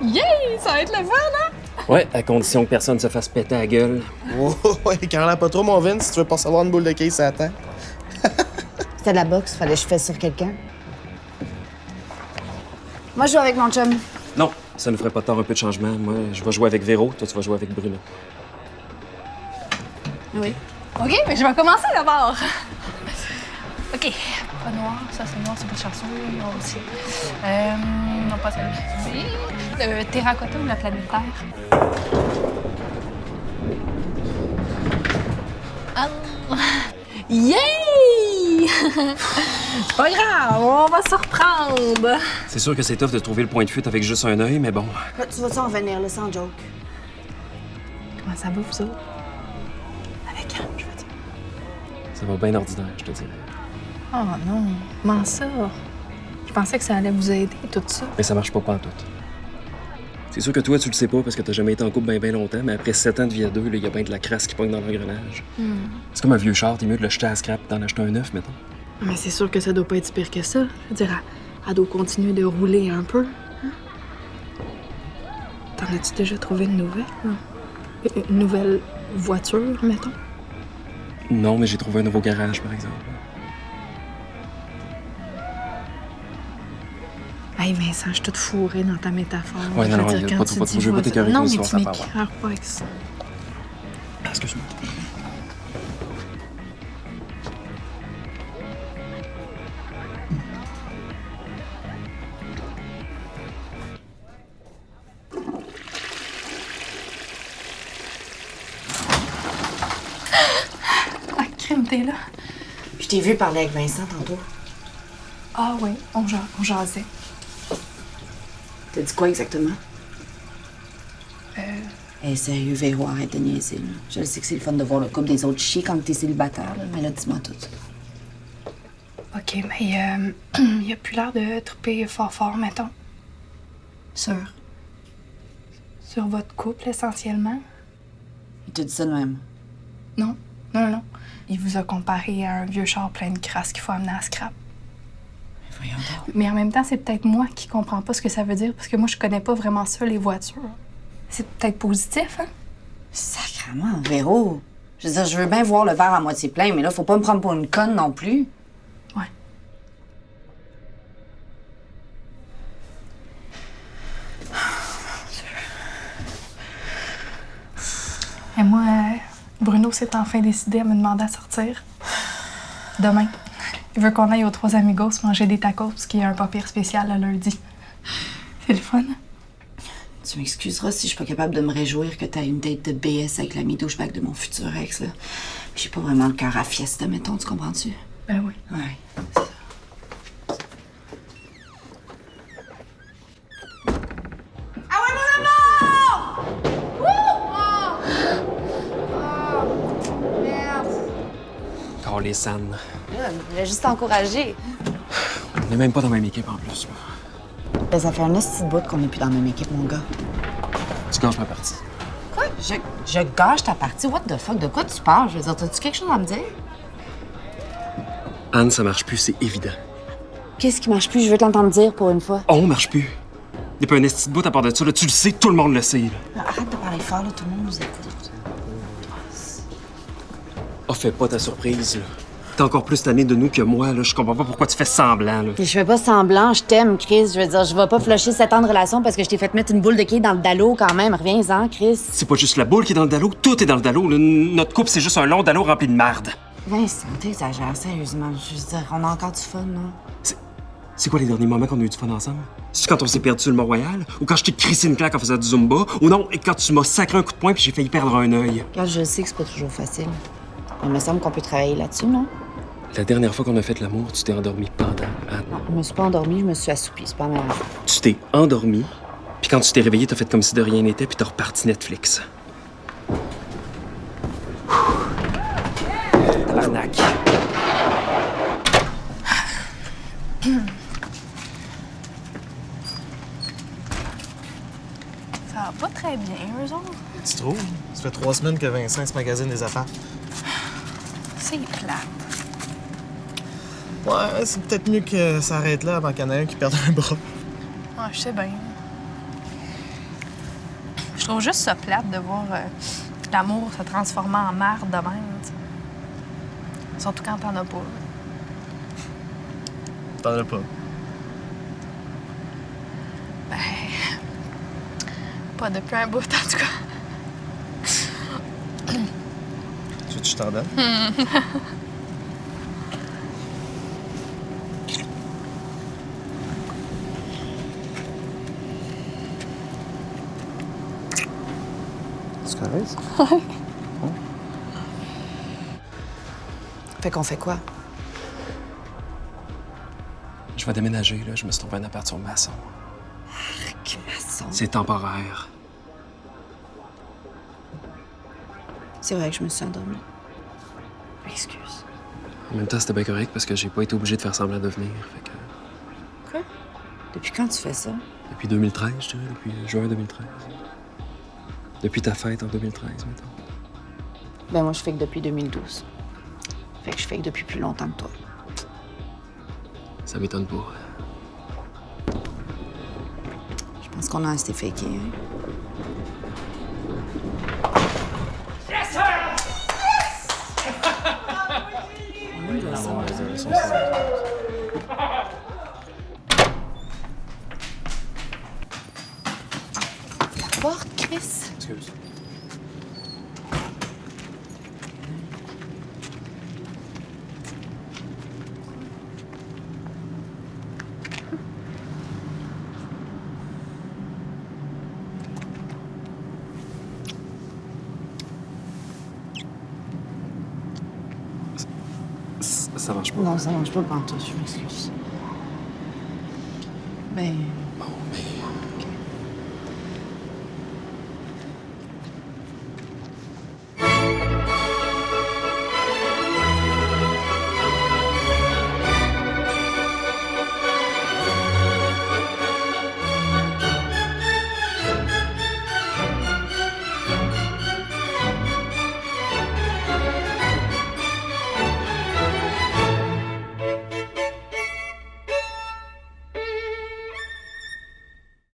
Yay! Ça va être le fun, hein? Ouais, à condition que personne se fasse péter la gueule. Oh, ouais, Carla, pas trop, mon Vince, si tu veux pas savoir une boule de case, ça attend. C'était de la boxe, fallait que je fasse sur quelqu'un. Moi, je joue avec mon chum. Non, ça ne ferait pas tard un peu de changement. Moi, je vais jouer avec Véro, toi, tu vas jouer avec Bruno. Oui. OK, mais je vais commencer d'abord. OK. Pas noir, ça c'est noir, c'est pas chanceux. Noir aussi. Non, pas celle-ci. Le terracotta ou la planète Terre? Ah. Yay! C'est pas grave, on va se reprendre. C'est sûr que c'est tough de trouver le point de fuite avec juste un œil, mais bon. Là, tu vas-tu en venir, là, sans joke? Comment ça va, vous autres? Avec Anne, je veux dire. Ça va bien ordinaire, je te dirais. Oh non, comment ça? Je pensais que ça allait vous aider, tout ça. Mais ça marche pas pantoute. C'est sûr que toi, tu le sais pas parce que t'as jamais été en couple bien longtemps, mais après 7 ans de vie à deux, il y a bien de la crasse qui pogne dans l'engrenage. C'est comme un vieux char, t'es mieux de le jeter à la scrap et d'en acheter un neuf, mettons. Mais c'est sûr que ça doit pas être si pire que ça. Je veux dire, elle doit continuer de rouler un peu. Hein? T'en as-tu déjà trouvé une nouvelle? Une nouvelle voiture, mettons? Non, mais j'ai trouvé un nouveau garage, par exemple. Hey Vincent, je suis toute fourrée dans ta métaphore. Ouais, Je veux non, dire, y a quand pas tu trop, dis je veux pas voiture- Non, t'écœurer avec mais une tu histoire, ça part. m'écœures pas avec ça. Excuse-moi. Ah, crime, t'es là. Je t'ai vu parler avec Vincent tantôt. Ah oui, on jasait. T'as dit quoi exactement? Hey, sérieux, Véro, arrête de niaiser, là. Je sais que c'est le fun de voir le couple des autres chier quand t'es célibataire, là, mais là, dis-moi tout. OK, mais il a plus l'air de triper fort, mettons. Sûr? Sur votre couple, essentiellement. Il t'a dit ça de même. Non. Il vous a comparé à un vieux char plein de crasse qu'il faut amener à scrap. Mais voyons donc. Mais en même temps, c'est peut-être moi qui comprends pas ce que ça veut dire, parce que moi, je connais pas vraiment ça, les voitures. C'est peut-être positif, hein? Sacrement, Véro. Je veux dire, je veux bien voir le verre à moitié plein, mais là, faut pas me prendre pour une conne non plus. Ouais. Et moi, Bruno s'est enfin décidé à me demander à sortir. Demain. Il veut qu'on aille aux Trois Amigos manger des tacos, qui est un pas pire spécial le lundi. C'est le fun. Tu m'excuseras si je suis pas capable de me réjouir que t'aies une date de BS avec l'ami douchebag de mon futur ex, là. J'ai pas vraiment le cœur à fiesta, mettons, tu comprends-tu? Ben oui. Ouais. Car les sannes. Il a juste encouragé. On est même pas dans la même équipe en plus. Ben, ça fait un esti de bout qu'on est plus dans la même équipe, mon gars. Tu gâches ma partie. Quoi? Je gâche ta partie? What the fuck? De quoi tu parles? Je veux dire, t'as-tu quelque chose à me dire? Anne, ça marche plus, c'est évident. Qu'est-ce qui marche plus? Je veux t'entendre dire pour une fois. On marche plus. Il n'y a pas un esti de bout à part de ça, là. Tu le sais, tout le monde le sait, là. Arrête de parler fort, là. Tout le monde nous écoute. Oh, fais pas ta surprise, là. T'es encore plus tanné de nous que moi, là. Je comprends pas pourquoi tu fais semblant, là. Je fais pas semblant, je t'aime, Chris. Je veux dire, je vais pas flusher 7 ans de relation parce que je t'ai fait mettre une boule de quai dans le dallo quand même. Reviens-en, Chris. C'est pas juste la boule qui est dans le dallo, tout est dans le dallo. Là. Notre couple, c'est juste un long dallo rempli de marde. Vincent, t'exagères, sérieusement. Je veux dire, on a encore du fun, non? C'est quoi les derniers moments qu'on a eu du fun ensemble? C'est quand on s'est perdu sur le Mont-Royal? Ou quand je t'ai crissé une claque en faisant du Zumba? Ou non, et quand tu m'as sacré un coup de poing puis j'ai failli perdre un œil? Regarde, je sais que c'est pas toujours facile. Mais il me semble qu'on peut travailler là-dessus, non? La dernière fois qu'on a fait l'amour, tu t'es endormi pendant, Anne. Non, je me suis pas endormie, je me suis assoupie. C'est pas la même affaire. Tu t'es endormi, puis quand tu t'es réveillé, t'as fait comme si de rien n'était, puis t'as reparti Netflix. Tabarnak. Ça va pas très bien, eux autres. Tu trouves? Ça fait 3 semaines que Vincent se magasine des affaires. C'est plate. Ouais, c'est peut-être mieux que ça arrête là avant qu'il y en ait un qui perde un bras. Ouais, je sais bien. Je trouve juste ça plate de voir l'amour se transformer en marde de même, t'sais. Surtout quand t'en as pas. T'en as pas. Ben... Pas depuis un bout, en tout cas. Tu veux que je t'en donne? C'est correct, ça? Fait qu'on fait quoi? Je vais déménager, là. Je me suis trouvé un appart sur Masson. Arc, maçon. C'est temporaire. C'est vrai que je me suis endormie. Excuse. En même temps, c'était bien correct parce que j'ai pas été obligé de faire semblant de venir. Fait que... Quoi? Depuis quand tu fais ça? Depuis 2013, je dirais. Depuis juin 2013. Depuis ta fête en 2013, mettons. Ben moi, je fais que depuis 2012. Fait que je fais que depuis plus longtemps que toi. Ça m'étonne pas. Je pense qu'on a assez faké, hein? La porte, Chris? Excuse. Ça marche pas. Non, ça mange pas pantoute, je m'excuse. Ben, Bon, mais